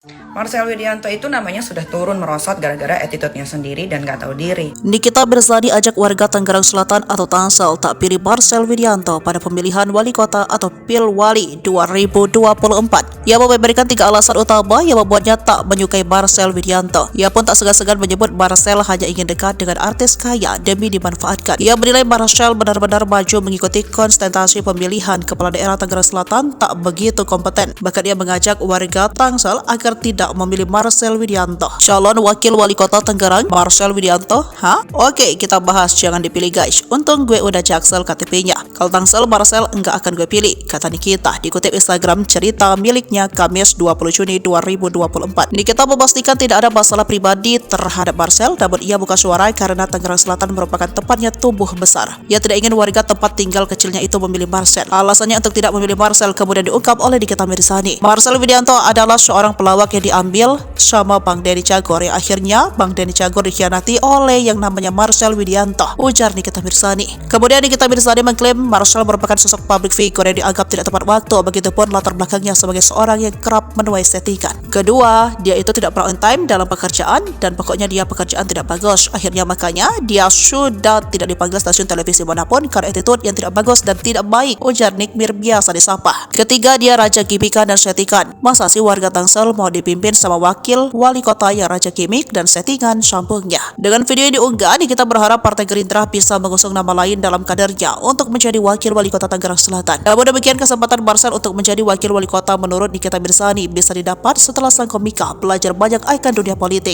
Marcel Widianto itu namanya sudah turun merosot gara-gara attitude-nya sendiri dan gak tahu diri. Nikita Mirzani ajak warga Tangerang Selatan atau Tangsel tak pilih Marcel Widianto pada pemilihan wali kota atau Pilwali 2024. Ia memberikan 3 alasan utama yang membuatnya tak menyukai Marcel Widianto. Ia pun tak segan-segan menyebut Marcel hanya ingin dekat dengan artis kaya demi dimanfaatkan. Ia menilai Marcel benar-benar maju mengikuti konsentrasi pemilihan kepala daerah Tangerang Selatan tak begitu kompeten. Bahkan ia mengajak warga Tangsel agar tidak memilih Marcel Widianto. Calon wakil wali kota Tangerang, Marcel Widianto? Hah? Oke, kita bahas, jangan dipilih guys. Untung gue udah jaksel KTP-nya. Kalau Tangsel, Marcel enggak akan gue pilih, kata Nikita. Dikutip Instagram cerita miliknya Kamis 20 Juni 2024. Nikita memastikan tidak ada masalah pribadi terhadap Marcel, namun ia buka suara karena Tangerang Selatan merupakan tempatnya tumbuh besar. Ia tidak ingin warga tempat tinggal kecilnya itu memilih Marcel. Alasannya untuk tidak memilih Marcel kemudian diungkap oleh Nikita Mirzani. Marcel Widianto adalah seorang pelawak yang diambil sama Bang Denny Cagur, yang akhirnya Bang Denny Cagur dikhianati oleh yang namanya Marcel Widianto, ujar Nikita Mirzani. Kemudian Nikita Mirzani mengklaim Marcel merupakan sosok public figure yang dianggap tidak tepat waktu, begitupun latar belakangnya sebagai seorang yang kerap menuai settingan. Kedua, dia itu tidak pernah on time dalam pekerjaan dan pokoknya dia pekerjaan tidak bagus. Akhirnya makanya dia sudah tidak dipanggil stasiun televisi manapun karena attitude yang tidak bagus dan tidak baik, ujar Nikmir biasa disapa. Ketiga, dia raja gimikan dan settingan. Masa sih warga Tangsel mau dipimpin sama wakil wali kota yang raja gimmick dan settingan sambungnya. Dengan video ini diunggah, kita berharap Partai Gerindra bisa mengusung nama lain dalam kadernya untuk menjadi wakil wali kota Tangerang Selatan. Namun demikian, kesempatan Marcel untuk menjadi wakil wali kota menurut Nikita Mirzani bisa didapat setelah sang komika belajar banyak ikon dunia politik.